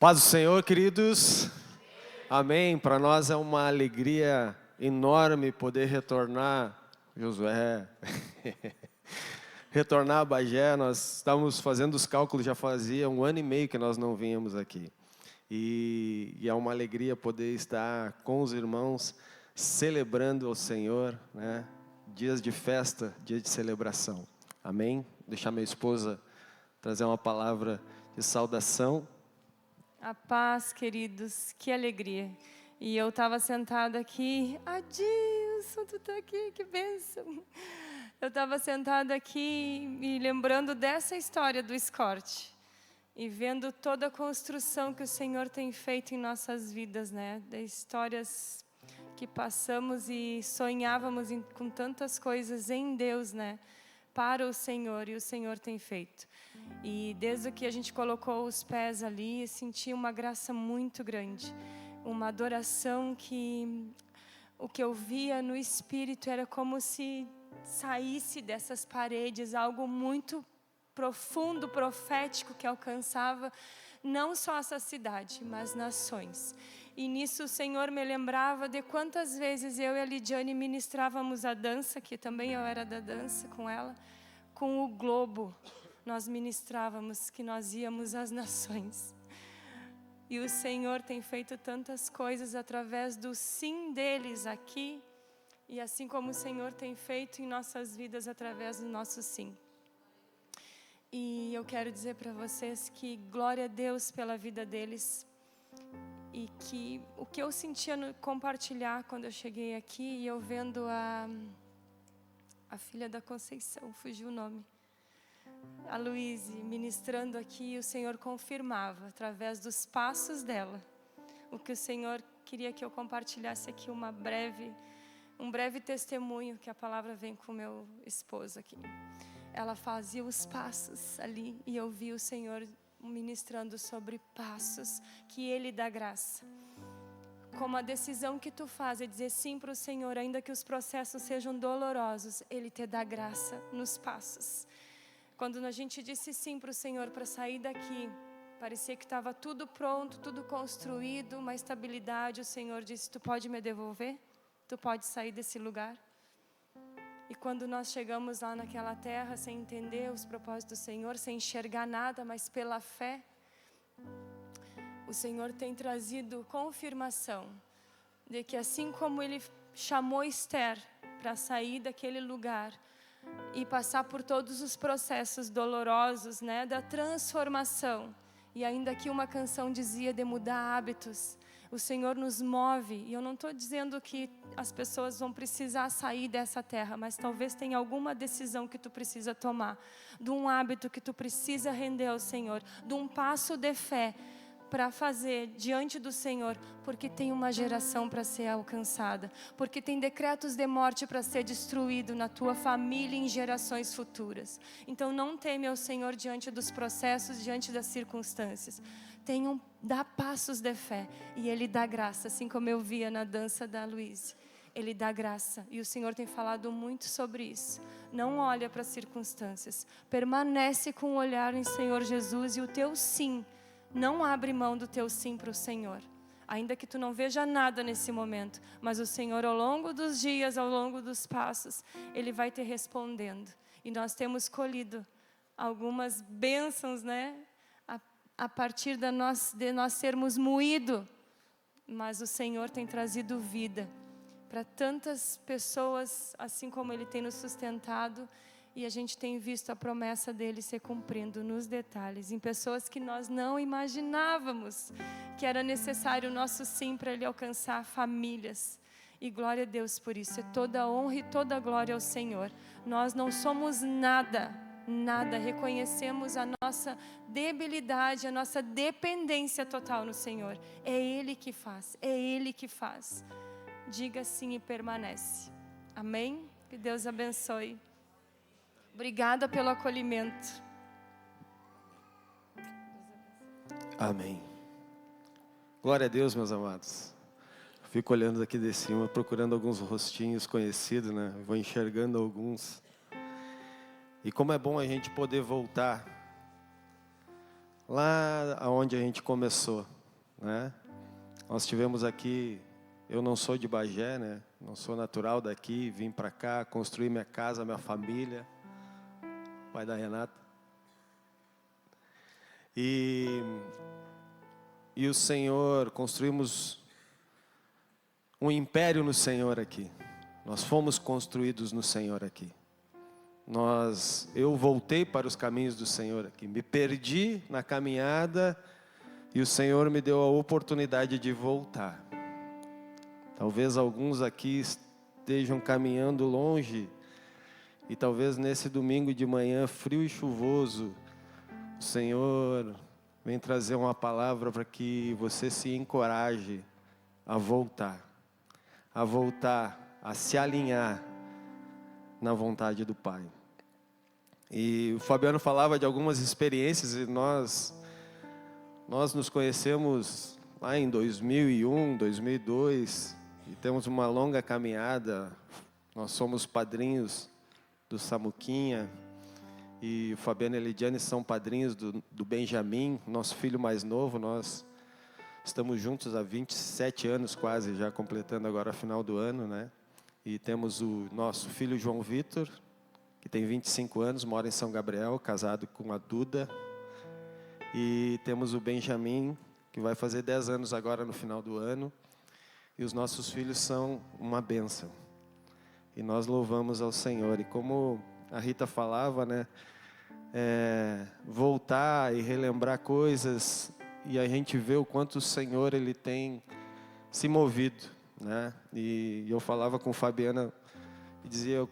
Paz do Senhor, queridos. Amém. Para nós é uma alegria enorme poder retornar, Josué, retornar a Bagé. Nós estávamos fazendo os cálculos, já fazia 1 ano e meio que nós não vínhamos aqui. E é uma alegria poder estar com os irmãos, celebrando o Senhor, né? Dias de festa, dias de celebração. Amém. Deixar minha esposa trazer uma palavra de saudação. A paz, queridos, que alegria. E eu estava sentada aqui, Adilson, tu está aqui, que bênção. Eu estava sentada aqui me lembrando dessa história do escorte. E vendo toda a construção que o Senhor tem feito em nossas vidas, né? De histórias que passamos e sonhávamos com tantas coisas em Deus, né? Para o Senhor, e o Senhor tem feito. E desde que a gente colocou os pés ali, senti uma graça muito grande, uma adoração que o que eu via no Espírito era como se saísse dessas paredes, algo muito profundo, profético, que alcançava não só essa cidade, mas nações. E nisso o Senhor me lembrava de quantas vezes eu e a Lidiane ministrávamos a dança, que também eu era da dança com ela, com o globo. Nós ministrávamos que nós íamos às nações. E o Senhor tem feito tantas coisas através do sim deles aqui, e assim como o Senhor tem feito em nossas vidas através do nosso sim. E eu quero dizer para vocês que glória a Deus pela vida deles. E que o que eu sentia no compartilhar quando eu cheguei aqui, e eu vendo a filha da Conceição, fugiu o nome, a Luíse, ministrando aqui, o Senhor confirmava, através dos passos dela, o que o Senhor queria que eu compartilhasse aqui, um breve testemunho, que a palavra vem com o meu esposo aqui. Ela fazia os passos ali, e eu vi o Senhor ministrando sobre passos, que Ele dá graça. Como a decisão que tu faz é dizer sim para o Senhor, ainda que os processos sejam dolorosos, Ele te dá graça nos passos. Quando a gente disse sim para o Senhor para sair daqui, parecia que estava tudo pronto, tudo construído, uma estabilidade. O Senhor disse: tu pode me devolver? Tu pode sair desse lugar? E quando nós chegamos lá naquela terra, sem entender os propósitos do Senhor, sem enxergar nada, mas pela fé, o Senhor tem trazido confirmação de que assim como Ele chamou Esther para sair daquele lugar e passar por todos os processos dolorosos, né, da transformação, e ainda que uma canção dizia de mudar hábitos, o Senhor nos move. E eu não estou dizendo que as pessoas vão precisar sair dessa terra, mas talvez tenha alguma decisão que tu precisa tomar, de um hábito que tu precisa render ao Senhor, de um passo de fé para fazer diante do Senhor, porque tem uma geração para ser alcançada, porque tem decretos de morte para ser destruído na tua família e em gerações futuras. Então não teme ao Senhor diante dos processos, diante das circunstâncias. Dá passos de fé, e Ele dá graça, assim como eu via na dança da Luíse. Ele dá graça, e o Senhor tem falado muito sobre isso. Não olha para as circunstâncias, permanece com o olhar em Senhor Jesus, e o teu sim, não abre mão do teu sim para o Senhor. Ainda que tu não veja nada nesse momento, mas o Senhor, ao longo dos dias, ao longo dos passos, Ele vai te respondendo. E nós temos colhido algumas bênçãos, né? A partir de nós sermos moídos, mas o Senhor tem trazido vida para tantas pessoas, assim como Ele tem nos sustentado, e a gente tem visto a promessa dEle se cumprindo nos detalhes, em pessoas que nós não imaginávamos que era necessário o nosso sim para Ele alcançar famílias. E glória a Deus por isso, é toda a honra e toda a glória ao Senhor. Nós não somos nada, reconhecemos a nossa debilidade, a nossa dependência total no Senhor. É Ele que faz, é Ele que faz. Diga sim e permanece. Amém? Que Deus abençoe. Obrigada pelo acolhimento. Amém. Glória a Deus, meus amados. Fico olhando aqui de cima, procurando alguns rostinhos conhecidos, né? Vou enxergando alguns. E como é bom a gente poder voltar lá aonde a gente começou, né? Nós tivemos aqui, eu não sou de Bagé, né? Não sou natural daqui, vim para cá, construí minha casa, minha família, pai da Renata. E o Senhor, construímos um império no Senhor aqui. Nós fomos construídos no Senhor aqui. Eu voltei para os caminhos do Senhor aqui. Me perdi na caminhada e o Senhor me deu a oportunidade de voltar. Talvez alguns aqui estejam caminhando longe e talvez nesse domingo de manhã frio e chuvoso, o Senhor vem trazer uma palavra para que você se encoraje a voltar, a se alinhar na vontade do Pai. E o Fabiano falava de algumas experiências e nós nos conhecemos lá em 2001, 2002 e temos uma longa caminhada. Nós somos padrinhos do Samuquinha e o Fabiano e a Lidiane são padrinhos do Benjamin, nosso filho mais novo. Nós estamos juntos há 27 anos quase, já completando agora a final do ano, né? E temos o nosso filho João Vitor, que tem 25 anos, mora em São Gabriel, casado com a Duda. E temos o Benjamin, que vai fazer 10 anos agora no final do ano. E os nossos filhos são uma bênção. E nós louvamos ao Senhor. E como a Rita falava, né? Voltar e relembrar coisas e a gente vê o quanto o Senhor ele tem se movido, né? E eu falava com Fabiana e dizia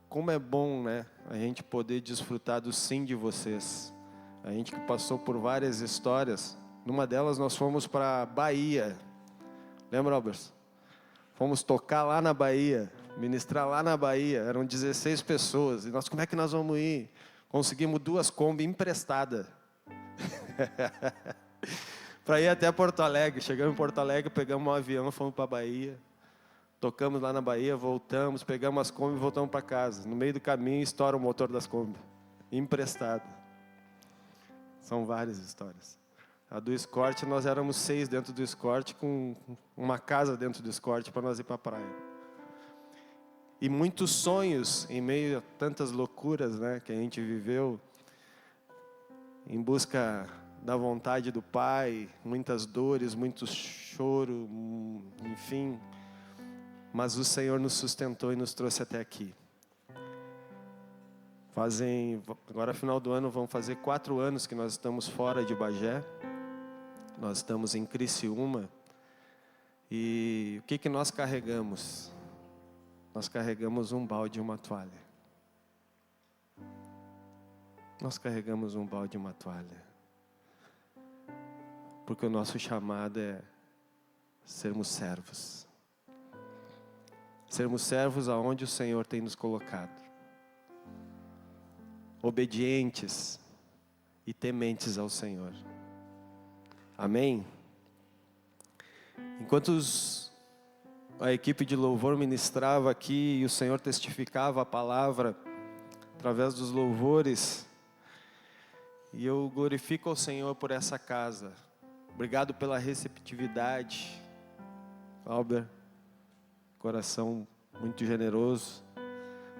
como é bom, né? A gente poder desfrutar do sim de vocês. A gente que passou por várias histórias. Numa delas nós fomos para Bahia. Lembra, Albers? Fomos tocar lá na Bahia, ministrar lá na Bahia. Eram 16 pessoas. E nós, como é que nós vamos ir? Conseguimos 2 Kombi emprestadas. Para ir até Porto Alegre. Chegamos em Porto Alegre, pegamos um avião, fomos para a Bahia. Tocamos lá na Bahia, voltamos, pegamos as Kombi e voltamos para casa. No meio do caminho, estoura o motor das Kombi. Emprestado. São várias histórias. A do Escort, nós éramos 6 dentro do Escort, com uma casa dentro do Escort para nós ir para a praia. E muitos sonhos em meio a tantas loucuras, né, que a gente viveu, em busca da vontade do Pai, muitas dores, muito choro, enfim. Mas o Senhor nos sustentou e nos trouxe até aqui. Agora final do ano, vão fazer 4 anos que nós estamos fora de Bagé. Nós estamos em Criciúma. E o que nós carregamos? Nós carregamos um balde e uma toalha. Nós carregamos um balde e uma toalha. Porque o nosso chamado é sermos servos. Sermos servos aonde o Senhor tem nos colocado. Obedientes e tementes ao Senhor. Amém? Enquanto a equipe de louvor ministrava aqui e o Senhor testificava a palavra através dos louvores, e eu glorifico ao Senhor por essa casa. Obrigado pela receptividade, Albert, coração muito generoso,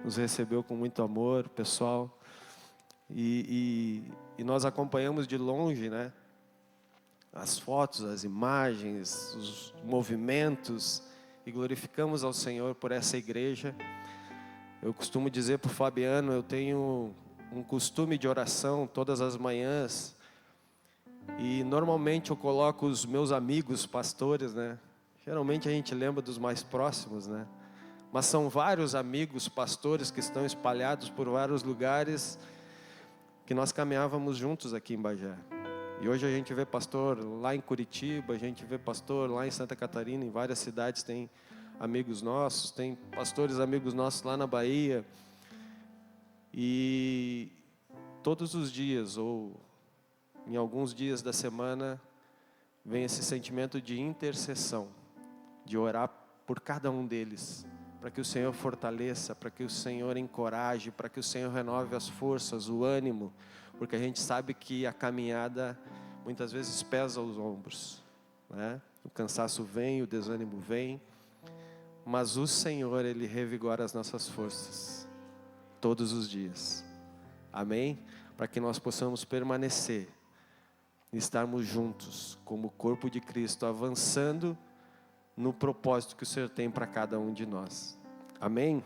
nos recebeu com muito amor, pessoal, e nós acompanhamos de longe, né? As fotos, as imagens, os movimentos, e glorificamos ao Senhor por essa igreja. Eu costumo dizer para o Fabiano, eu tenho um costume de oração todas as manhãs, e normalmente eu coloco os meus amigos pastores, né? Geralmente a gente lembra dos mais próximos, né? Mas são vários amigos pastores que estão espalhados por vários lugares, que nós caminhávamos juntos aqui em Bagé. E hoje a gente vê pastor lá em Curitiba, a gente vê pastor lá em Santa Catarina, em várias cidades tem amigos nossos, tem pastores amigos nossos lá na Bahia. E todos os dias, ou em alguns dias da semana, vem esse sentimento de intercessão, de orar por cada um deles, para que o Senhor fortaleça, para que o Senhor encoraje, para que o Senhor renove as forças, o ânimo, porque a gente sabe que a caminhada muitas vezes pesa os ombros, né? O cansaço vem, o desânimo vem, mas o Senhor, Ele revigora as nossas forças, todos os dias, amém? Para que nós possamos permanecer, estarmos juntos, como corpo de Cristo, avançando no propósito que o Senhor tem para cada um de nós, amém?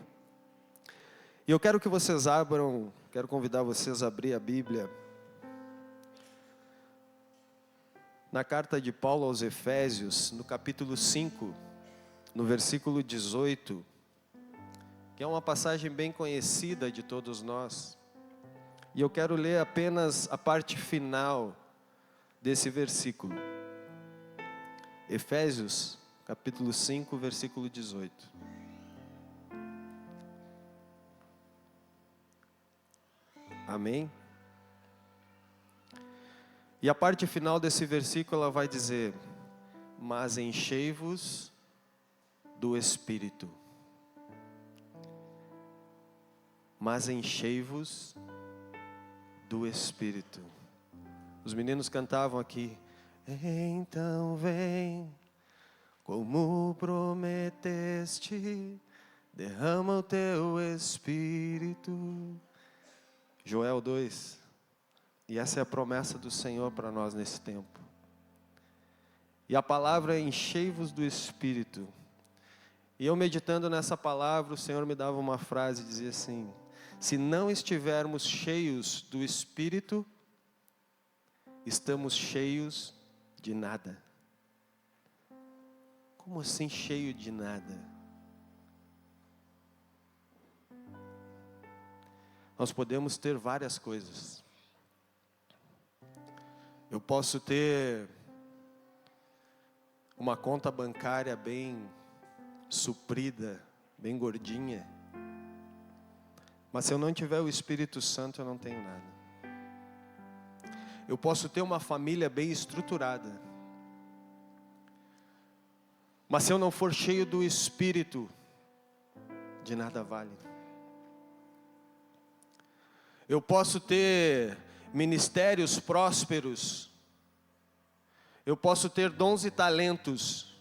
E eu quero que vocês abram, quero convidar vocês a abrir a Bíblia, na carta de Paulo aos Efésios, no capítulo 5, no versículo 18, que é uma passagem bem conhecida de todos nós. E eu quero ler apenas a parte final desse versículo. Efésios, capítulo 5, versículo 18. Amém? E a parte final desse versículo, ela vai dizer: mas enchei-vos do Espírito. Mas enchei-vos do Espírito. Os meninos cantavam aqui: então vem, como prometeste, derrama o teu Espírito. Joel 2. E essa é a promessa do Senhor para nós nesse tempo. E a palavra é: enchei-vos do Espírito. E eu meditando nessa palavra, o Senhor me dava uma frase, dizia assim: se não estivermos cheios do Espírito, estamos cheios de nada. Como assim cheio de nada? Nós podemos ter várias coisas. Eu posso ter uma conta bancária bem suprida, bem gordinha, mas se eu não tiver o Espírito Santo, eu não tenho nada. Eu posso ter uma família bem estruturada, mas se eu não for cheio do Espírito, de nada vale. Eu posso ter ministérios prósperos, eu posso ter dons e talentos,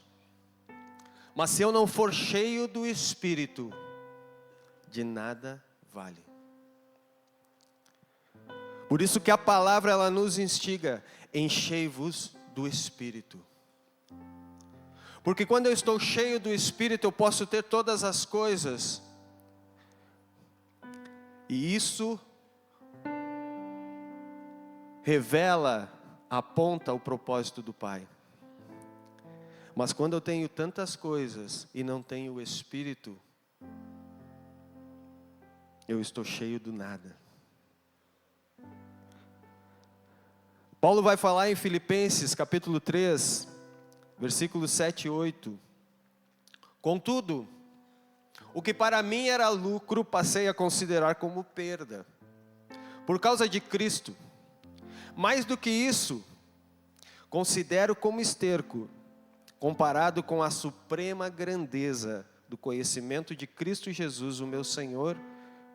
mas se eu não for cheio do Espírito, de nada vale. Por isso que a palavra, ela nos instiga: enchei-vos do Espírito. Porque quando eu estou cheio do Espírito, eu posso ter todas as coisas, e isso revela, aponta o propósito do Pai. Mas quando eu tenho tantas coisas e não tenho o Espírito, eu estou cheio do nada. Paulo vai falar em Filipenses capítulo 3, versículos 7 e 8. Contudo, o que para mim era lucro, passei a considerar como perda, por causa de Cristo. Mais do que isso, considero como esterco, comparado com a suprema grandeza do conhecimento de Cristo Jesus, o meu Senhor,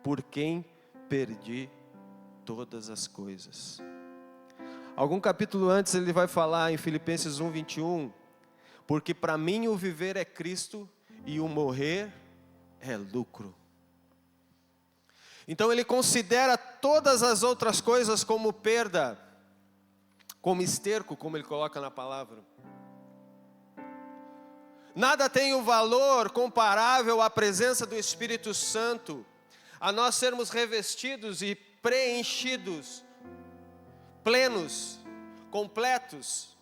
por quem perdi todas as coisas. Algum capítulo antes ele vai falar em Filipenses 1, 21, porque para mim o viver é Cristo e o morrer é lucro. Então ele considera todas as outras coisas como perda, como esterco, como ele coloca na palavra. Nada tem o valor comparável à presença do Espírito Santo, a nós sermos revestidos e preenchidos, plenos, completos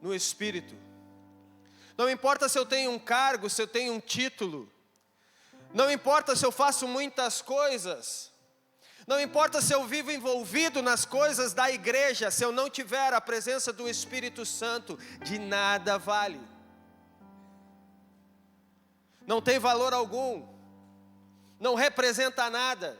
no Espírito. Não importa se eu tenho um cargo, se eu tenho um título, não importa se eu faço muitas coisas, não importa se eu vivo envolvido nas coisas da igreja, se eu não tiver a presença do Espírito Santo, de nada vale. Não tem valor algum, não representa nada.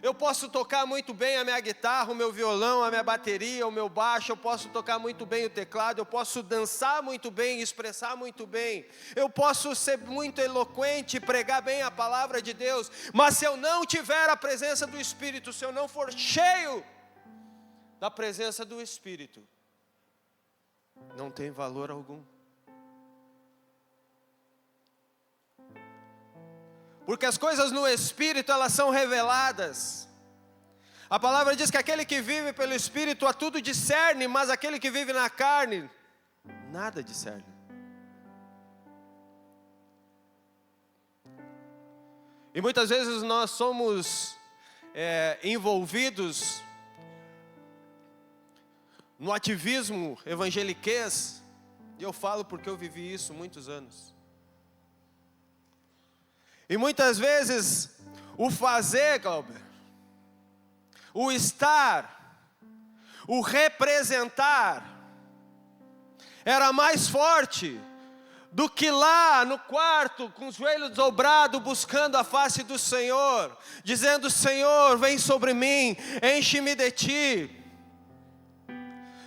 Eu posso tocar muito bem a minha guitarra, o meu violão, a minha bateria, o meu baixo, eu posso tocar muito bem o teclado, eu posso dançar muito bem, expressar muito bem, eu posso ser muito eloquente, pregar bem a palavra de Deus, mas se eu não tiver a presença do Espírito, se eu não for cheio, da presença do Espírito não tem valor algum. Porque as coisas no Espírito, elas são reveladas. A palavra diz que aquele que vive pelo Espírito a tudo discerne, mas aquele que vive na carne, nada discerne. E muitas vezes nós somos envolvidos no ativismo evangeliquez, e eu falo porque eu vivi isso muitos anos. E muitas vezes o fazer, Glauber, o estar, o representar, era mais forte do que lá no quarto, com os joelhos dobrados, buscando a face do Senhor, dizendo: Senhor, vem sobre mim, enche-me de Ti.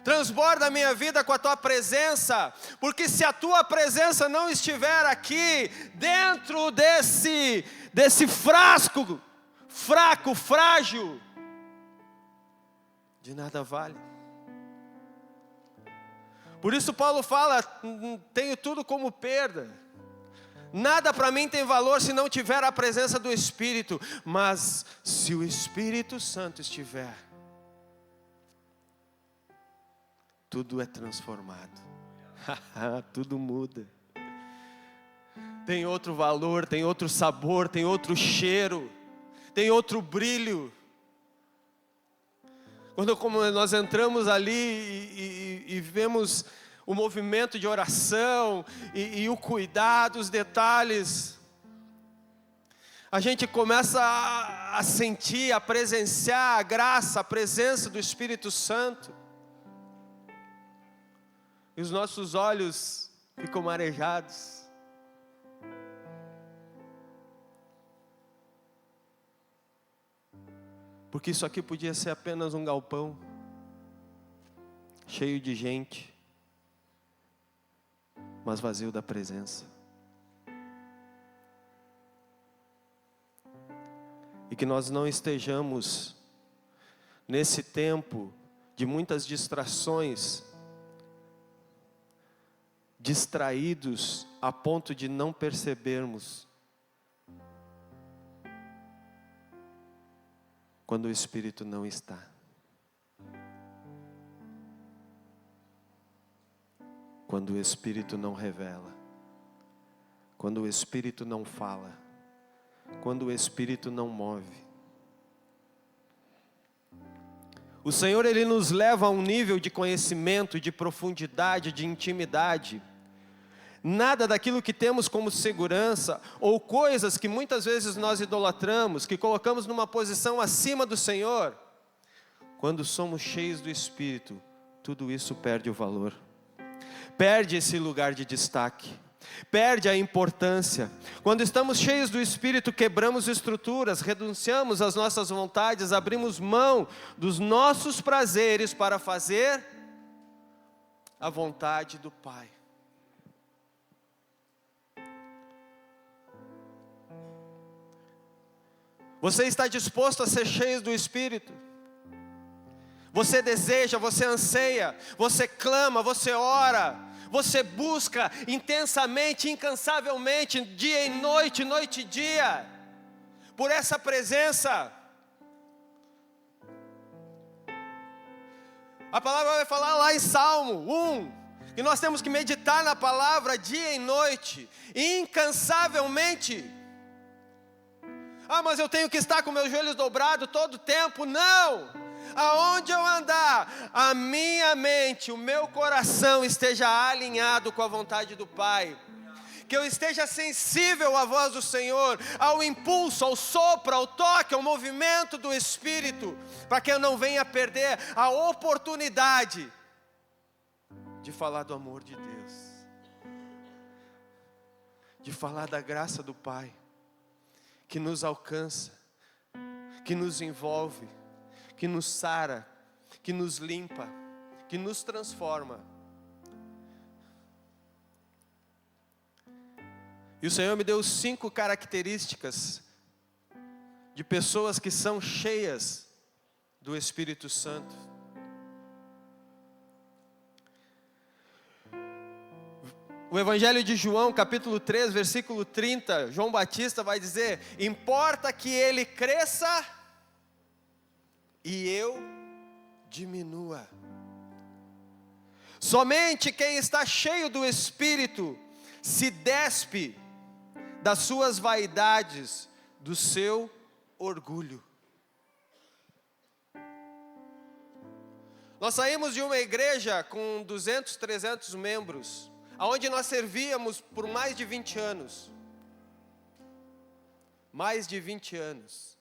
Transborda a minha vida com a Tua presença, porque se a Tua presença não estiver aqui, dentro desse frasco, fraco, frágil, de nada vale. Por isso Paulo fala: tenho tudo como perda. Nada para mim tem valor se não tiver a presença do Espírito. Mas se o Espírito Santo estiver, tudo é transformado. Tudo muda. Tem outro valor, tem outro sabor, tem outro cheiro, tem outro brilho. Quando nós entramos ali e vemos o movimento de oração e o cuidado, os detalhes, a gente começa a sentir, a presenciar a graça, a presença do Espírito Santo. E os nossos olhos ficam marejados. Porque isso aqui podia ser apenas um galpão, cheio de gente, mas vazio da presença. E que nós não estejamos nesse tempo de muitas distrações, distraídos a ponto de não percebermos quando o Espírito não está. Quando o Espírito não revela, quando o Espírito não fala, quando o Espírito não move. O Senhor, Ele nos leva a um nível de conhecimento, de profundidade, de intimidade. Nada daquilo que temos como segurança, ou coisas que muitas vezes nós idolatramos, que colocamos numa posição acima do Senhor, quando somos cheios do Espírito, tudo isso perde o valor, perde esse lugar de destaque, perde a importância. Quando estamos cheios do Espírito, quebramos estruturas, renunciamos às nossas vontades, abrimos mão dos nossos prazeres para fazer a vontade do Pai. Você está disposto a ser cheio do Espírito? Você deseja, você anseia, você clama, você ora, você busca intensamente, incansavelmente, dia e noite, noite e dia, por essa presença. A palavra vai falar lá em Salmo 1, que nós temos que meditar na palavra dia e noite, incansavelmente. Ah, mas eu tenho que estar com meus joelhos dobrados todo o tempo. Não! Aonde eu andar, a minha mente, o meu coração esteja alinhado com a vontade do Pai. Que eu esteja sensível à voz do Senhor, ao impulso, ao sopro, ao toque, ao movimento do Espírito, para que eu não venha perder a oportunidade de falar do amor de Deus, de falar da graça do Pai, que nos alcança, que nos envolve, que nos sara, que nos limpa, que nos transforma. E o Senhor me deu 5 características de pessoas que são cheias do Espírito Santo. O Evangelho de João, capítulo 3, versículo 30, João Batista vai dizer: importa que ele cresça e eu diminua. Somente quem está cheio do Espírito se despe das suas vaidades, do seu orgulho. Nós saímos de uma igreja com 200, 300 membros, aonde nós servíamos por mais de 20 anos. Mais de 20 anos.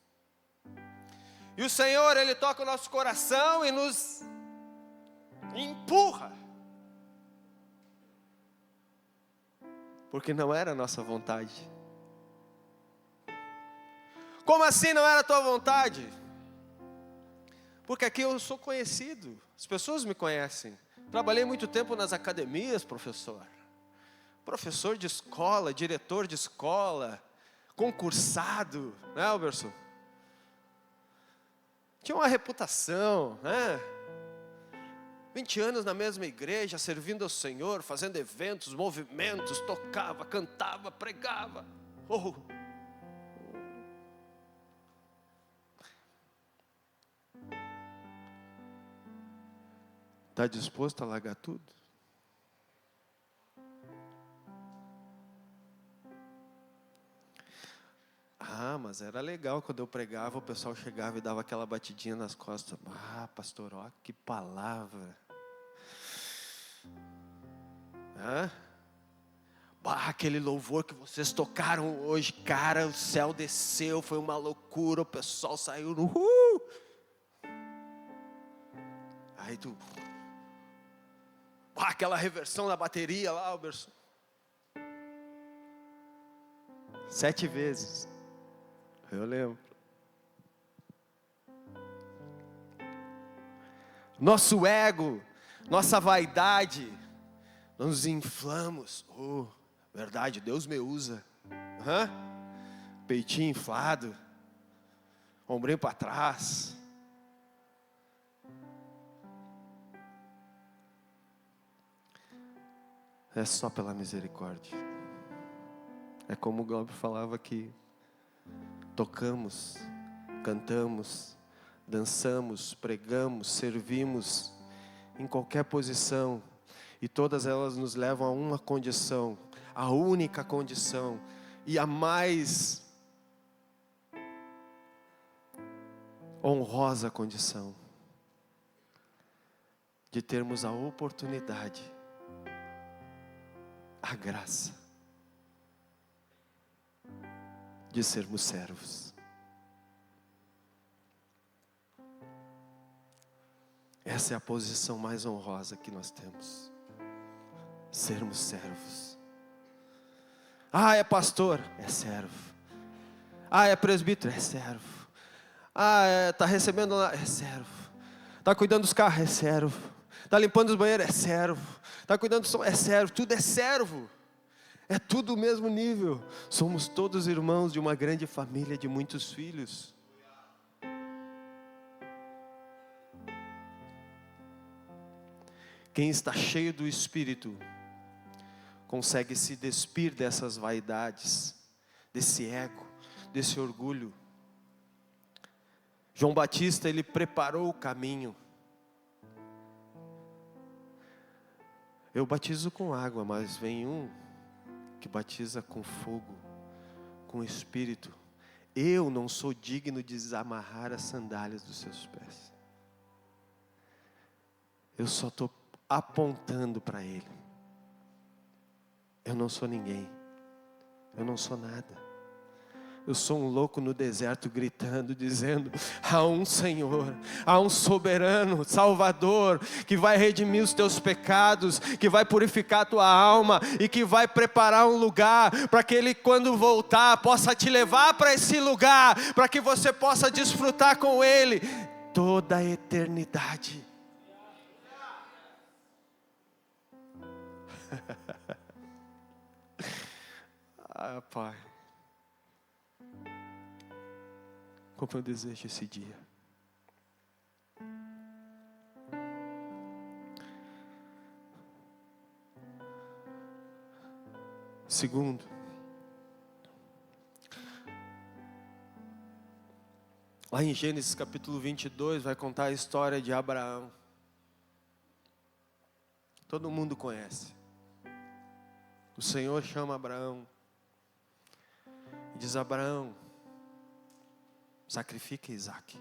E o Senhor, Ele toca o nosso coração e nos empurra. Porque não era a nossa vontade. Como assim não era a tua vontade? Porque aqui eu sou conhecido, as pessoas me conhecem. Trabalhei muito tempo nas academias, professor. Professor de escola, diretor de escola, concursado, né, Alberson? Tinha uma reputação, né? 20 anos na mesma igreja, servindo ao Senhor, fazendo eventos, movimentos, tocava, cantava, pregava. Oh. Está disposto a largar tudo? Ah, mas era legal quando eu pregava, o pessoal chegava e dava aquela batidinha nas costas. Ah, pastor, ó, que palavra. Aquele louvor que vocês tocaram hoje, cara, o céu desceu, foi uma loucura, o pessoal saiu no Aí tu, aquela reversão da bateria lá, Alberson. 7 vezes, eu lembro. Nosso ego, nossa vaidade, nós nos inflamos. Oh, verdade, Deus me usa. Peitinho inflado, ombrinho para trás. É só pela misericórdia. É como o Glauber falava aqui. Tocamos, cantamos, dançamos, pregamos, servimos, em qualquer posição. E todas elas nos levam a uma condição, a única condição, e a mais honrosa condição, de termos a oportunidade, a graça, de sermos servos. Essa é a posição mais honrosa que nós temos. Sermos servos. Ah, é pastor? É servo. Ah, é presbítero? É servo. Ah, está recebendo lá? É servo. Está cuidando dos carros? É servo. Está limpando os banheiros? É servo. Está cuidando do som? É servo. Tudo é servo. É tudo o mesmo nível. Somos todos irmãos de uma grande família de muitos filhos. Quem está cheio do Espírito consegue se despir dessas vaidades, desse ego, desse orgulho. João Batista, ele preparou o caminho. Eu batizo com água, mas vem um que batiza com fogo, com Espírito. Eu não sou digno de desamarrar as sandálias dos seus pés. Eu só estou apontando para Ele. Eu não sou ninguém. Eu não sou nada. Eu sou um louco no deserto gritando, dizendo: há um Senhor, há um soberano, Salvador, que vai redimir os teus pecados, que vai purificar a tua alma e que vai preparar um lugar para que Ele, quando voltar, possa te levar para esse lugar, para que você possa desfrutar com Ele toda a eternidade. Ah, Pai, como eu desejo esse dia. Segundo, lá em Gênesis capítulo 22 vai contar a história de Abraão. Todo mundo conhece. O Senhor chama Abraão e diz: Abraão, sacrifica Isaque.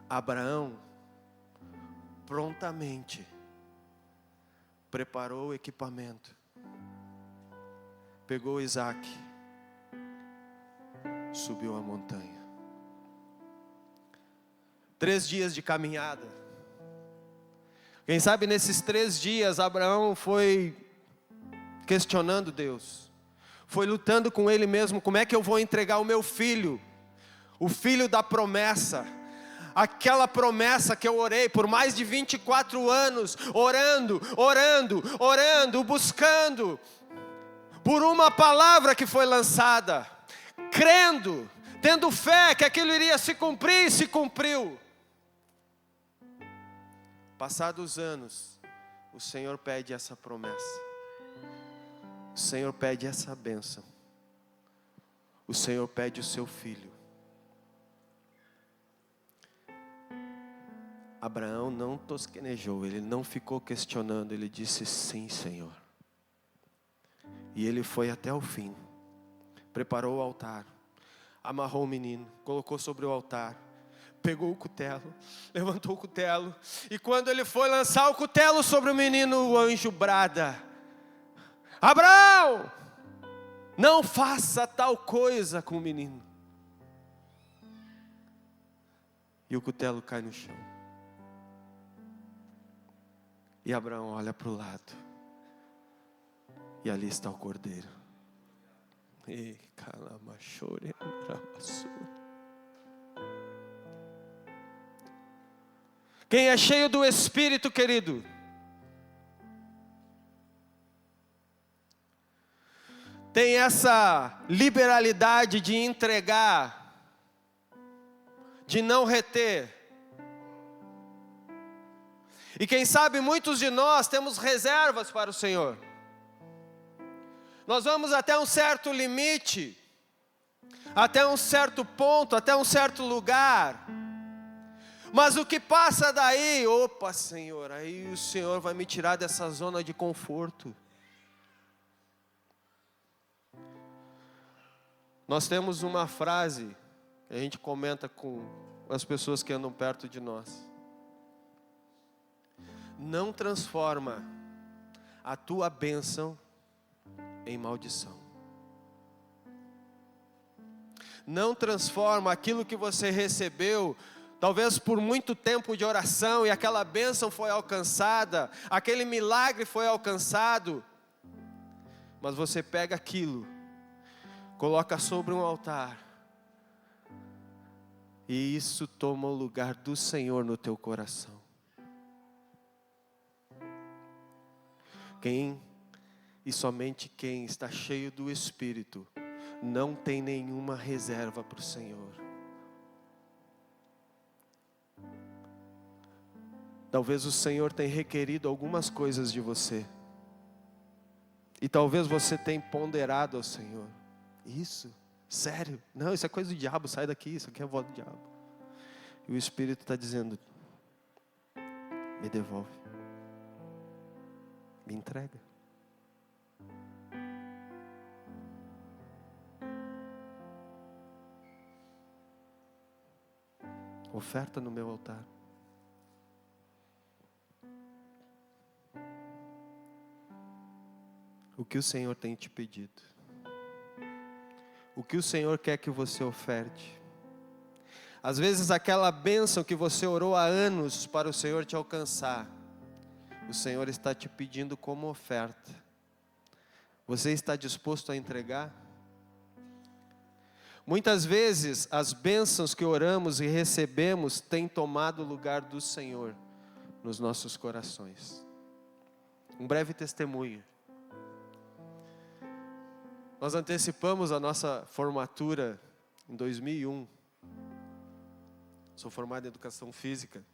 Abraão prontamente preparou o equipamento, pegou Isaque, subiu a montanha. 3 dias de caminhada. Quem sabe nesses 3 dias Abraão foi questionando Deus, foi lutando com ele mesmo: como é que eu vou entregar o meu filho, o filho da promessa, aquela promessa que eu orei por mais de 24 anos, orando, buscando por uma palavra que foi lançada, crendo, tendo fé que aquilo iria se cumprir, e se cumpriu. Passados anos, o Senhor pede essa promessa, o Senhor pede essa bênção, o Senhor pede o seu filho. Abraão não tosquenejou, ele não ficou questionando, ele disse: sim, Senhor. E ele foi até o fim, preparou o altar, amarrou o menino, colocou sobre o altar, pegou o cutelo, levantou o cutelo, e quando ele foi lançar o cutelo sobre o menino, o anjo brada: Abraão, não faça tal coisa com o menino. E o cutelo cai no chão. E Abraão olha para o lado, e ali está o cordeiro. E calamachore, quem é cheio do Espírito, querido, tem essa liberalidade de entregar, de não reter. E quem sabe muitos de nós temos reservas para o Senhor. Nós vamos até um certo limite, até um certo ponto, até um certo lugar. Mas o que passa daí, opa, Senhor, aí o Senhor vai me tirar dessa zona de conforto. Nós temos uma frase que a gente comenta com as pessoas que andam perto de nós: não transforma a tua bênção em maldição. Não transforma aquilo que você recebeu, talvez por muito tempo de oração, e aquela bênção foi alcançada, aquele milagre foi alcançado, mas você pega aquilo, coloca sobre um altar, e isso toma o lugar do Senhor no teu coração. Quem e somente quem está cheio do Espírito não tem nenhuma reserva para o Senhor. Talvez o Senhor tenha requerido algumas coisas de você, e talvez você tenha ponderado ao Senhor: isso? Sério? Não, isso é coisa do diabo, sai daqui, isso aqui é a voz do diabo. E o Espírito está dizendo: me devolve, me entrega. Oferta no meu altar. O que o Senhor tem te pedido? O que o Senhor quer que você oferte? Às vezes aquela bênção que você orou há anos para o Senhor te alcançar, o Senhor está te pedindo como oferta. Você está disposto a entregar? Muitas vezes as bênçãos que oramos e recebemos têm tomado o lugar do Senhor nos nossos corações. Um breve testemunho. Nós antecipamos a nossa formatura em 2001. Sou formado em Educação Física.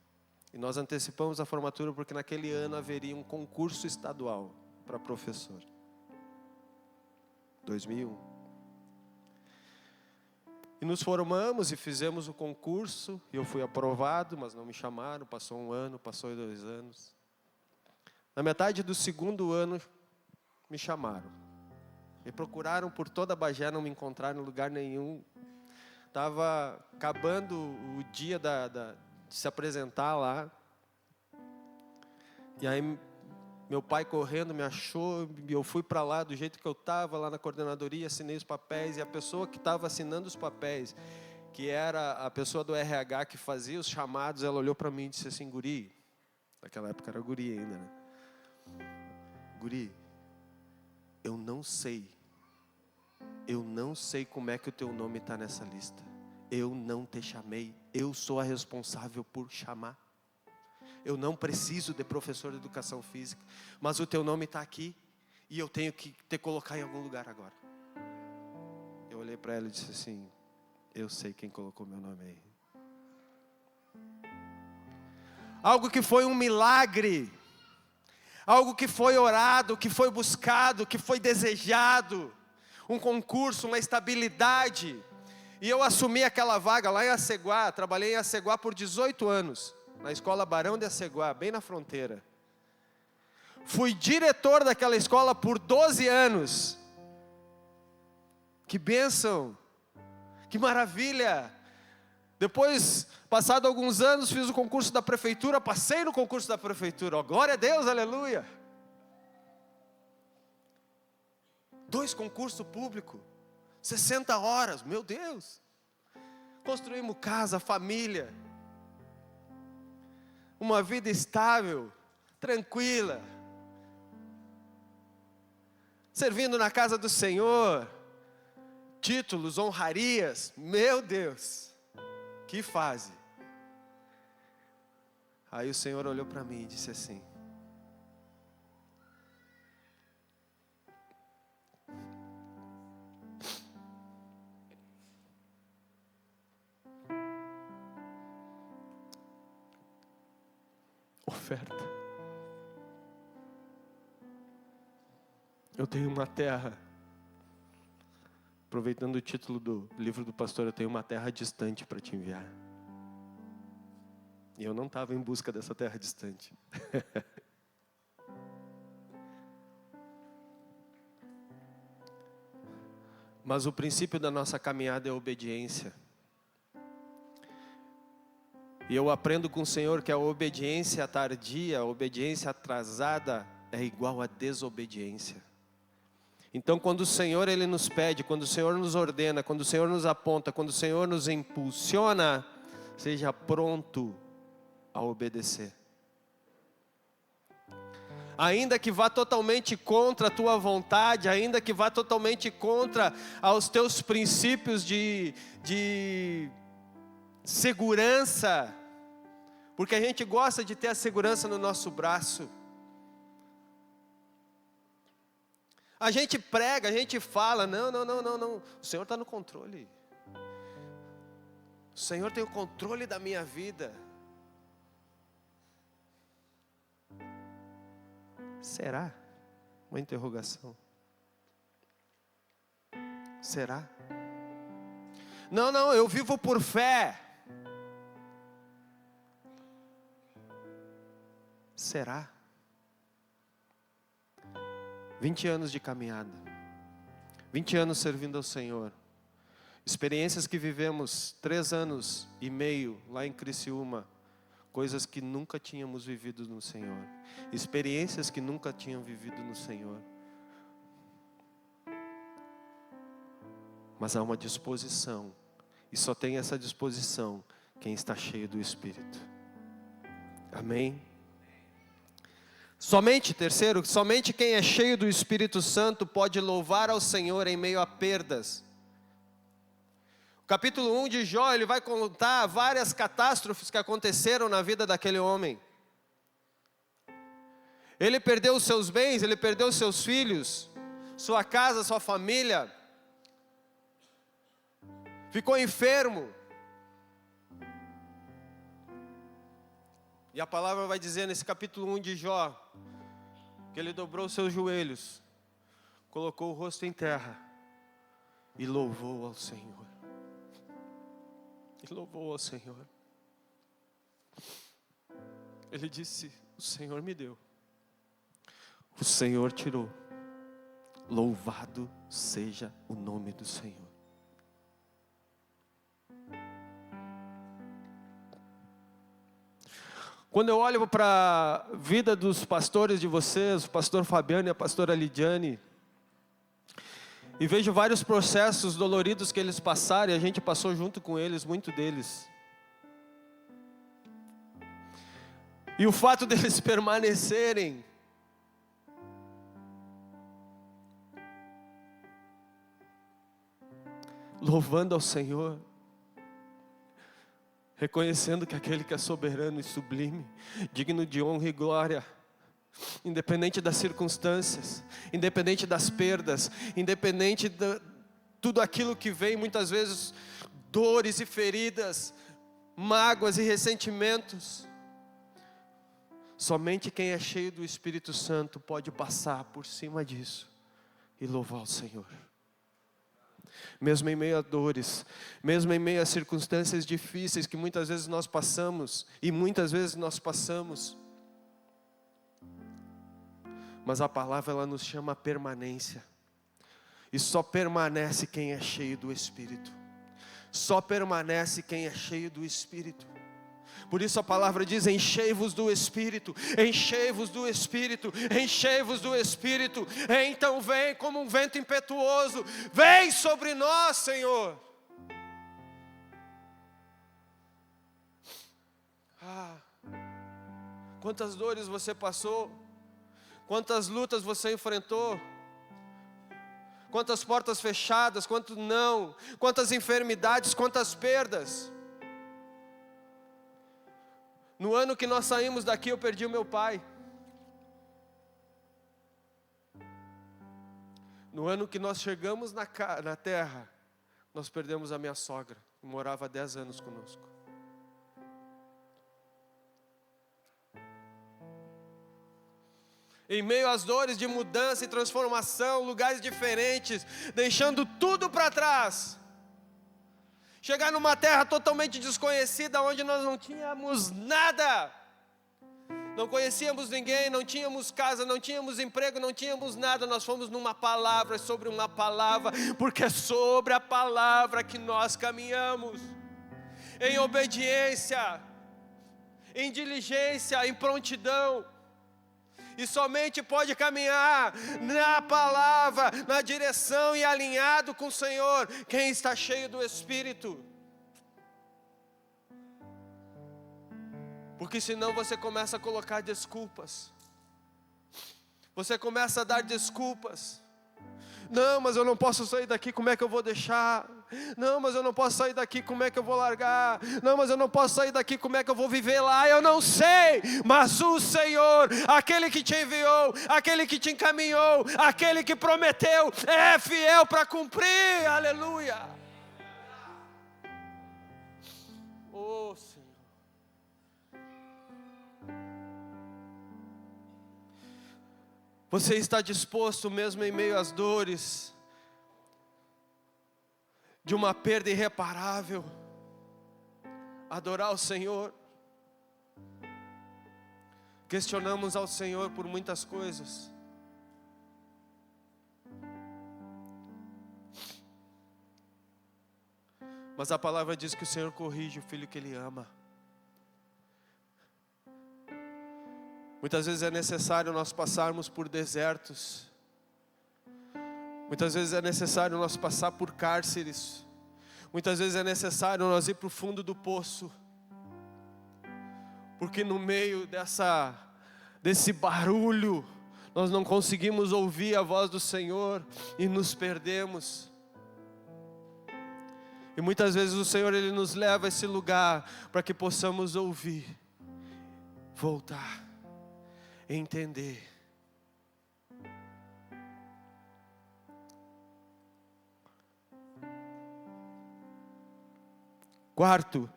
E nós antecipamos a formatura porque naquele ano haveria um concurso estadual para professor. 2001. E nos formamos e fizemos o concurso. E eu fui aprovado, mas não me chamaram. Passou 1 ano, passou 2 anos. Na metade do 2º ano, me chamaram. Me procuraram por toda a Bagé, não me encontraram em lugar nenhum. Estava acabando o dia de se apresentar lá. E aí meu pai correndo me achou, e eu fui para lá do jeito que eu estava, lá na coordenadoria, assinei os papéis. E a pessoa que estava assinando os papéis, que era a pessoa do RH que fazia os chamados, ela olhou para mim e disse assim: guri, naquela época era guri ainda, né? Guri, eu não sei como é que o teu nome está nessa lista. Eu não te chamei, eu sou a responsável por chamar. Eu não preciso de professor de educação física, mas o teu nome está aqui e eu tenho que te colocar em algum lugar agora. Eu olhei para ela e disse assim: eu sei quem colocou meu nome aí. Algo que foi um milagre, algo que foi orado, que foi buscado, que foi desejado, um concurso, uma estabilidade. E eu assumi aquela vaga lá em Aceguá, trabalhei em Aceguá por 18 anos, na escola Barão de Aceguá, bem na fronteira. Fui diretor daquela escola por 12 anos. Que bênção, que maravilha. Depois, passado alguns anos, fiz o concurso da prefeitura, passei no concurso da prefeitura. Oh, glória a Deus, aleluia. 2 concursos públicos, 60 horas, meu Deus. Construímos casa, família, uma vida estável, tranquila, servindo na casa do Senhor, títulos, honrarias, meu Deus, que fase. Aí o Senhor olhou para mim e disse assim: oferta. Eu tenho uma terra. Aproveitando o título do livro do pastor, eu tenho uma terra distante para te enviar. E eu não estava em busca dessa terra distante. Mas o princípio da nossa caminhada é a obediência. E eu aprendo com o Senhor que a obediência tardia, a obediência atrasada é igual a desobediência. Então quando o Senhor Ele nos pede, quando o Senhor nos ordena, quando o Senhor nos aponta, quando o Senhor nos impulsiona, seja pronto a obedecer. Ainda que vá totalmente contra a tua vontade, ainda que vá totalmente contra aos teus princípios de segurança, porque a gente gosta de ter a segurança no nosso braço. A gente prega, a gente fala, não, o Senhor está no controle. O Senhor tem o controle da minha vida. Será? Uma interrogação. Será? Não, eu vivo por fé. Será? 20 anos de caminhada, 20 anos servindo ao Senhor, experiências que vivemos, 3 anos e meio lá em Criciúma, coisas que nunca tínhamos vivido no Senhor, experiências que nunca tinham vivido no Senhor, mas há uma disposição, e só tem essa disposição quem está cheio do Espírito. Amém? Somente quem é cheio do Espírito Santo pode louvar ao Senhor em meio a perdas. O capítulo 1 de Jó, ele vai contar várias catástrofes que aconteceram na vida daquele homem. Ele perdeu os seus bens, ele perdeu os seus filhos, sua casa, sua família. Ficou enfermo. E a palavra vai dizer nesse capítulo 1 de Jó, que ele dobrou seus joelhos, colocou o rosto em terra e louvou ao Senhor. E louvou ao Senhor. Ele disse: o Senhor me deu, o Senhor tirou. Louvado seja o nome do Senhor. Quando eu olho para a vida dos pastores de vocês, o pastor Fabiano e a pastora Lidiane, e vejo vários processos doloridos que eles passaram, e a gente passou junto com eles, muito deles. E o fato deles permanecerem louvando ao Senhor, reconhecendo que aquele que é soberano e sublime, digno de honra e glória, independente das circunstâncias, independente das perdas, independente de tudo aquilo que vem, muitas vezes dores e feridas, mágoas e ressentimentos, somente quem é cheio do Espírito Santo pode passar por cima disso e louvar o Senhor. Mesmo em meio a dores, mesmo em meio a circunstâncias difíceis que muitas vezes nós passamos, mas a palavra ela nos chama a permanência, e só permanece quem é cheio do Espírito, só permanece quem é cheio do Espírito. Por isso a palavra diz: enchei-vos do Espírito, enchei-vos do Espírito, enchei-vos do Espírito. Então vem como um vento impetuoso, vem sobre nós, Senhor. Quantas dores você passou, quantas lutas você enfrentou, quantas portas fechadas, quanto não, quantas enfermidades, quantas perdas. No ano que nós saímos daqui, eu perdi o meu pai. No ano que nós chegamos na terra, nós perdemos a minha sogra, que morava há 10 anos conosco. Em meio às dores de mudança e transformação, lugares diferentes, deixando tudo para trás. Chegar numa terra totalmente desconhecida, onde nós não tínhamos nada. Não conhecíamos ninguém, não tínhamos casa, não tínhamos emprego, não tínhamos nada. Nós fomos numa palavra, sobre uma palavra, porque é sobre a palavra que nós caminhamos. Em obediência, em diligência, em prontidão. E somente pode caminhar na palavra, na direção e alinhado com o Senhor quem está cheio do Espírito. Porque senão você começa a colocar desculpas. Você começa a dar desculpas. Não, mas eu não posso sair daqui, como é que eu vou deixar? Não, mas eu não posso sair daqui, como é que eu vou largar? Não, mas eu não posso sair daqui, como é que eu vou viver lá? Eu não sei, mas o Senhor, aquele que te enviou, aquele que te encaminhou, aquele que prometeu, é fiel para cumprir, aleluia. Oh Senhor. Você está disposto, mesmo em meio às dores, de uma perda irreparável, a adorar o Senhor? Questionamos ao Senhor por muitas coisas. Mas a palavra diz que o Senhor corrige o filho que Ele ama. Muitas vezes é necessário nós passarmos por desertos. Muitas vezes é necessário nós passar por cárceres. Muitas vezes é necessário nós ir para o fundo do poço. Porque no meio desse barulho, nós não conseguimos ouvir a voz do Senhor e nos perdemos. E muitas vezes o Senhor Ele nos leva a esse lugar para que possamos ouvir, voltar, entender. Quarto,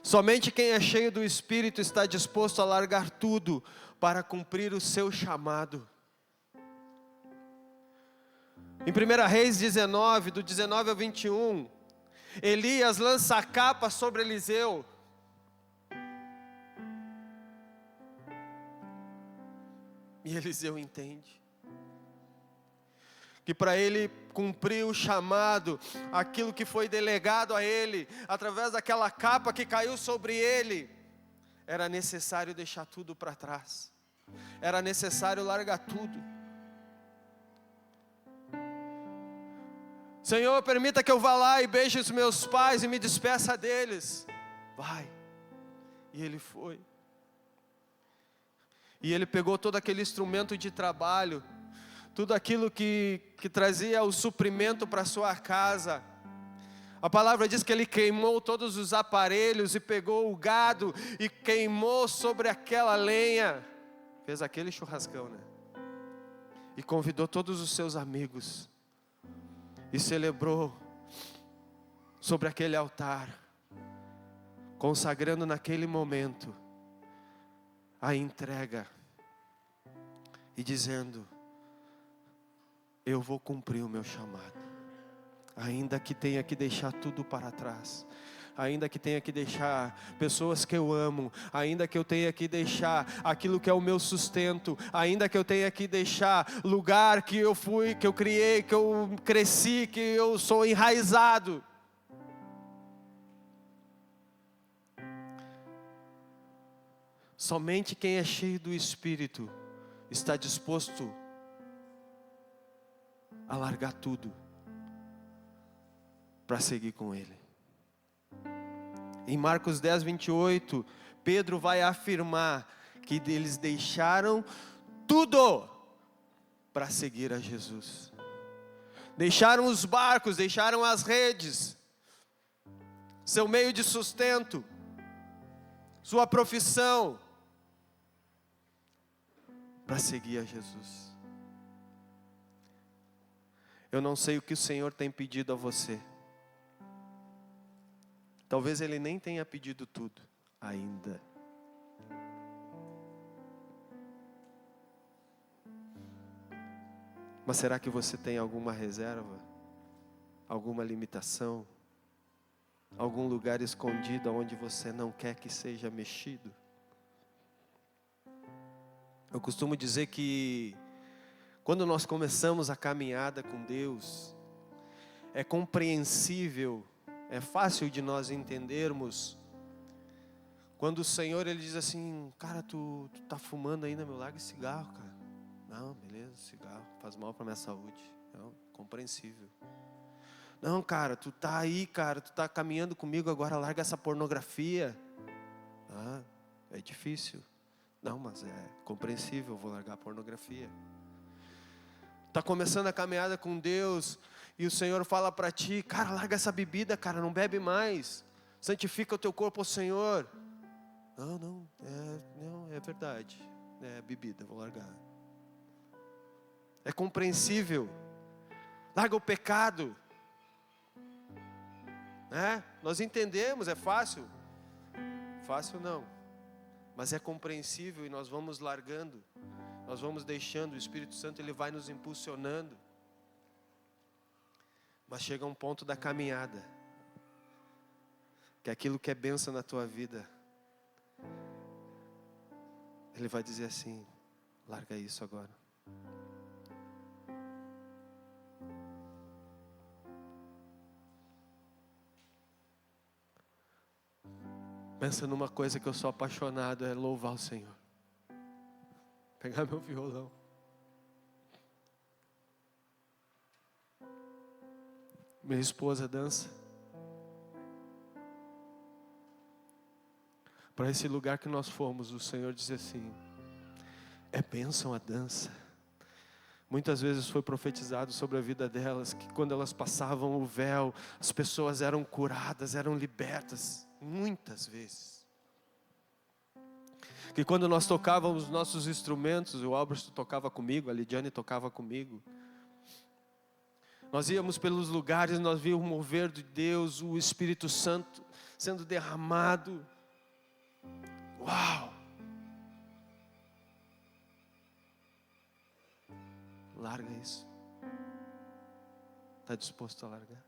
Somente quem é cheio do Espírito está disposto a largar tudo para cumprir o seu chamado. Em 1 Reis 19, do 19 ao 21, Elias lança a capa sobre Eliseu. E Eliseu entende que para ele cumprir o chamado, aquilo que foi delegado a ele, através daquela capa que caiu sobre ele, era necessário deixar tudo para trás, era necessário largar tudo. Senhor, permita que eu vá lá e beije os meus pais e me despeça deles. Vai. E ele foi. E ele pegou todo aquele instrumento de trabalho, tudo aquilo que trazia o suprimento para sua casa. A palavra diz que ele queimou todos os aparelhos e pegou o gado e queimou sobre aquela lenha. Fez aquele churrascão, né? E convidou todos os seus amigos. E celebrou sobre aquele altar, consagrando naquele momento a entrega e dizendo: eu vou cumprir o meu chamado, ainda que tenha que deixar tudo para trás, ainda que tenha que deixar pessoas que eu amo, ainda que eu tenha que deixar aquilo que é o meu sustento, ainda que eu tenha que deixar lugar que eu fui, que eu criei, que eu cresci, que eu sou enraizado. Somente quem é cheio do Espírito está disposto a largar tudo para seguir com Ele. Em Marcos 10, 28, Pedro vai afirmar que eles deixaram tudo para seguir a Jesus. Deixaram os barcos, deixaram as redes, seu meio de sustento, sua profissão, para seguir a Jesus. Eu não sei o que o Senhor tem pedido a você. Talvez Ele nem tenha pedido tudo ainda. Mas será que você tem alguma reserva? Alguma limitação? Algum lugar escondido onde você não quer que seja mexido? Eu costumo dizer que quando nós começamos a caminhada com Deus, é compreensível, é fácil de nós entendermos quando o Senhor ele diz assim: cara, tu tá fumando ainda, meu, larga esse cigarro, cara. Não, beleza, cigarro faz mal para minha saúde. Não, compreensível. Não, cara, tu tá aí, cara, tu tá caminhando comigo agora, larga essa pornografia. Ah, é difícil. Não, mas é compreensível, vou largar a pornografia. Tá começando a caminhada com Deus e o Senhor fala para ti: cara, larga essa bebida, cara, não bebe mais. Santifica o teu corpo ao Senhor. Não, é verdade. É bebida, vou largar. É compreensível. Larga o pecado. Nós entendemos, é fácil. Fácil não. Mas é compreensível e nós vamos largando. Nós vamos deixando, o Espírito Santo ele vai nos impulsionando. Mas chega um ponto da caminhada que aquilo que é bênção na tua vida, Ele vai dizer assim: larga isso agora. Pensa numa coisa que eu sou apaixonado, é louvar o Senhor. Pegar meu violão. Minha esposa dança. Para esse lugar que nós fomos, o Senhor diz assim: é bênção a dança. Muitas vezes foi profetizado sobre a vida delas que quando elas passavam o véu, as pessoas eram curadas, eram libertas. Muitas vezes. Que quando nós tocávamos nossos instrumentos, o Alberto tocava comigo, a Lidiane tocava comigo. Nós íamos pelos lugares, nós víamos o mover de Deus, o Espírito Santo sendo derramado. Uau! Larga isso. Está disposto a largar?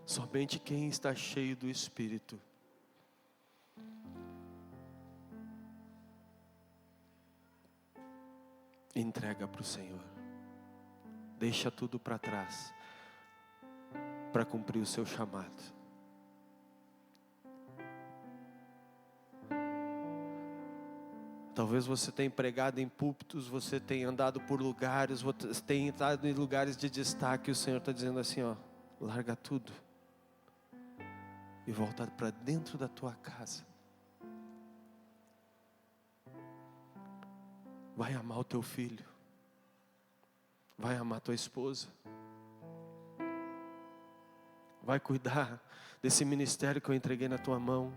Somente quem está cheio do Espírito entrega para o Senhor. Deixa tudo para trás para cumprir o seu chamado. Talvez você tenha pregado em púlpitos, você tenha andado por lugares, você tenha entrado em lugares de destaque. O Senhor está dizendo assim, ó, larga tudo e volta para dentro da tua casa. Vai amar o teu filho, vai amar tua esposa, vai cuidar desse ministério que eu entreguei na tua mão.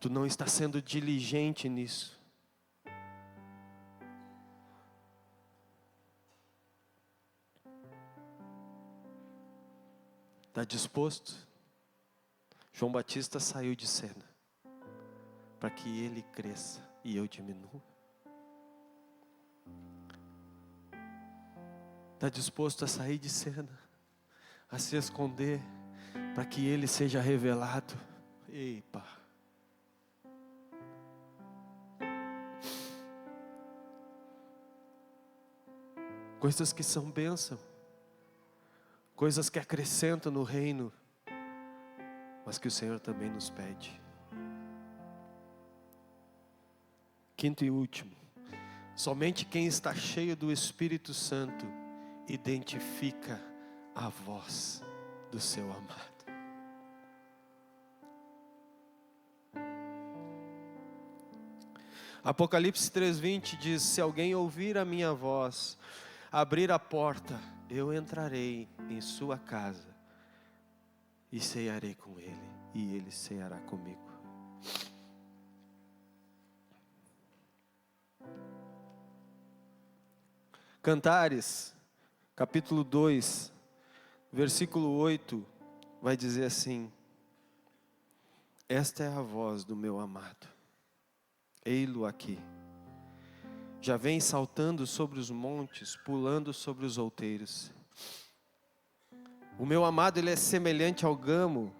Tu não está sendo diligente nisso. Está disposto? João Batista saiu de cena para que ele cresça e eu diminua. Está disposto a sair de cena, a se esconder, para que ele seja revelado? Epa! Coisas que são bênção, coisas que acrescentam no reino, mas que o Senhor também nos pede. Quinto e último, somente quem está cheio do Espírito Santo identifica a voz do seu amado. Apocalipse 3:20 diz: se alguém ouvir a minha voz, abrir a porta, eu entrarei em sua casa e cearei com ele, e ele ceará comigo. Cantares, capítulo 2, versículo 8, vai dizer assim: esta é a voz do meu amado, ei-lo aqui. Já vem saltando sobre os montes, pulando sobre os outeiros. O meu amado, ele é semelhante ao gamo,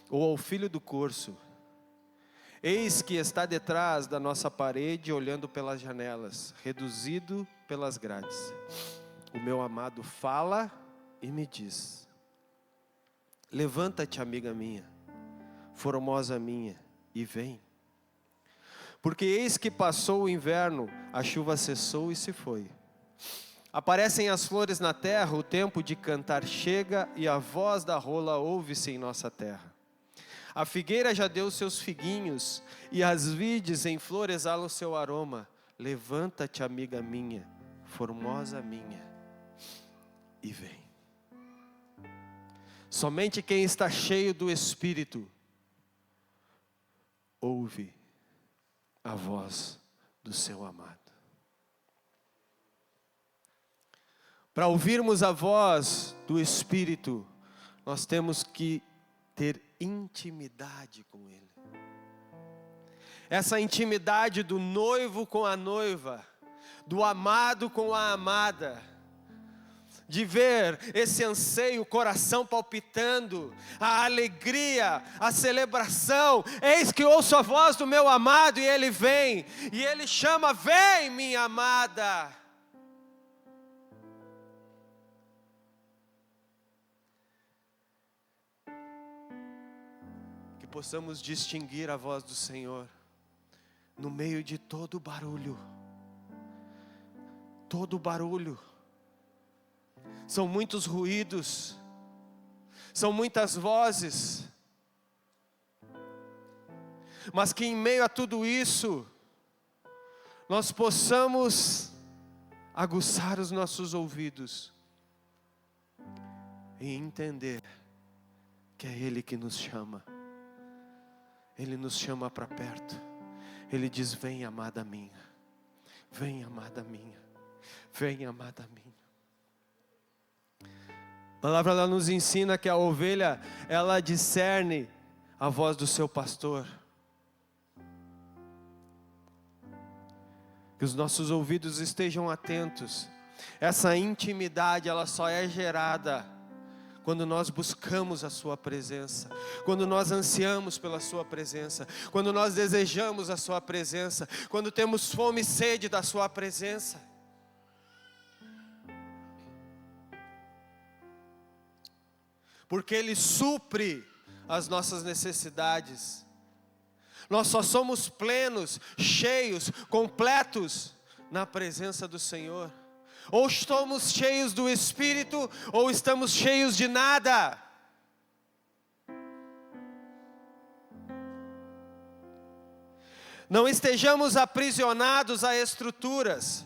ou ao filho do corso. Eis que está detrás da nossa parede, olhando pelas janelas, reduzido pelas grades. O meu amado fala e me diz: levanta-te, amiga minha, formosa minha, e vem. Porque eis que passou o inverno, a chuva cessou e se foi. Aparecem as flores na terra, o tempo de cantar chega, e a voz da rola ouve-se em nossa terra. A figueira já deu seus figuinhos, e as vides em flor exalam o seu aroma. Levanta-te, amiga minha, formosa minha, e vem. Somente quem está cheio do Espírito ouve a voz do seu amado. Para ouvirmos a voz do Espírito, nós temos que ter intimidade com Ele. Essa intimidade do noivo com a noiva, do amado com a amada, de ver esse anseio, o coração palpitando, a alegria, a celebração. Eis que ouço a voz do meu amado e ele vem, e ele chama: vem, minha amada. Que possamos distinguir a voz do Senhor no meio de todo o barulho. Todo o barulho. São muitos ruídos, são muitas vozes, mas que em meio a tudo isso, nós possamos aguçar os nossos ouvidos e entender que é Ele que nos chama. Ele nos chama para perto. Ele diz: vem, amada minha, vem, amada minha, vem, amada minha. A palavra ela nos ensina que a ovelha, ela discerne a voz do seu pastor. Que os nossos ouvidos estejam atentos. Essa intimidade, ela só é gerada quando nós buscamos a sua presença, quando nós ansiamos pela sua presença, quando nós desejamos a sua presença, quando temos fome e sede da sua presença. Porque Ele supre as nossas necessidades. Nós só somos plenos, cheios, completos na presença do Senhor. Ou estamos cheios do Espírito, ou estamos cheios de nada. Não estejamos aprisionados a estruturas,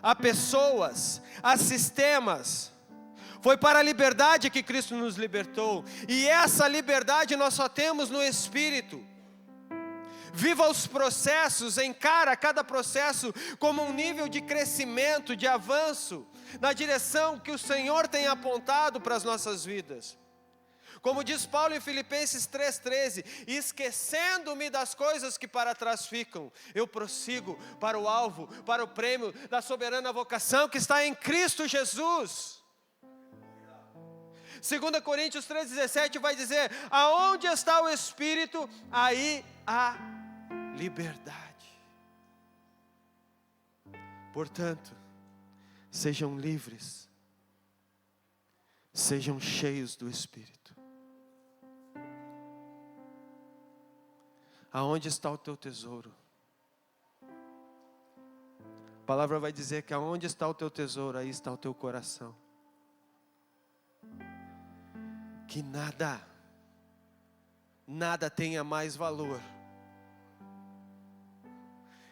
a pessoas, a sistemas. Foi para a liberdade que Cristo nos libertou. E essa liberdade nós só temos no Espírito. Viva os processos, encara cada processo como um nível de crescimento, de avanço, na direção que o Senhor tem apontado para as nossas vidas. Como diz Paulo em Filipenses 3,13, esquecendo-me das coisas que para trás ficam, eu prossigo para o alvo, para o prêmio da soberana vocação que está em Cristo Jesus. 2 Coríntios 3,17 vai dizer, aonde está o Espírito, aí há liberdade. Portanto, sejam livres, sejam cheios do Espírito. Aonde está o teu tesouro? A palavra vai dizer que aonde está o teu tesouro, aí está o teu coração. Que nada tenha mais valor.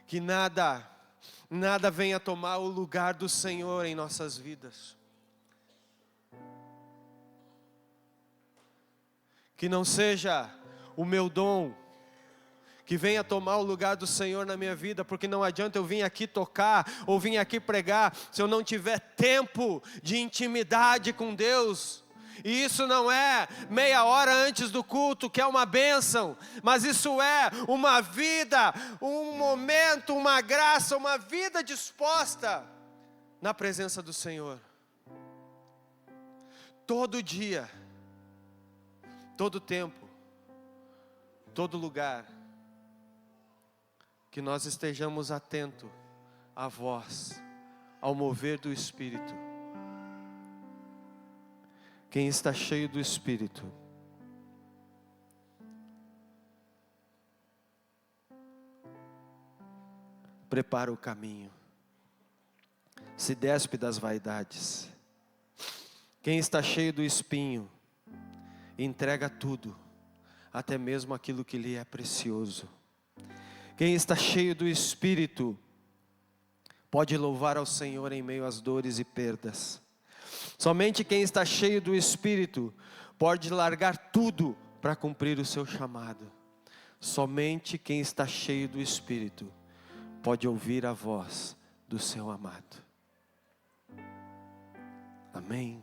Que nada venha tomar o lugar do Senhor em nossas vidas. Que não seja o meu dom que venha tomar o lugar do Senhor na minha vida, porque não adianta eu vir aqui tocar ou vir aqui pregar se eu não tiver tempo de intimidade com Deus. E isso não é meia hora antes do culto, que é uma bênção, mas isso é uma vida, um momento, uma graça, uma vida disposta na presença do Senhor. Todo dia, todo tempo, todo lugar, que nós estejamos atentos à voz, ao mover do Espírito. Quem está cheio do Espírito prepara o caminho, se despe das vaidades. Quem está cheio do espinho entrega tudo, até mesmo aquilo que lhe é precioso. Quem está cheio do Espírito pode louvar ao Senhor em meio às dores e perdas. Somente quem está cheio do Espírito pode largar tudo para cumprir o seu chamado. Somente quem está cheio do Espírito pode ouvir a voz do seu amado. Amém.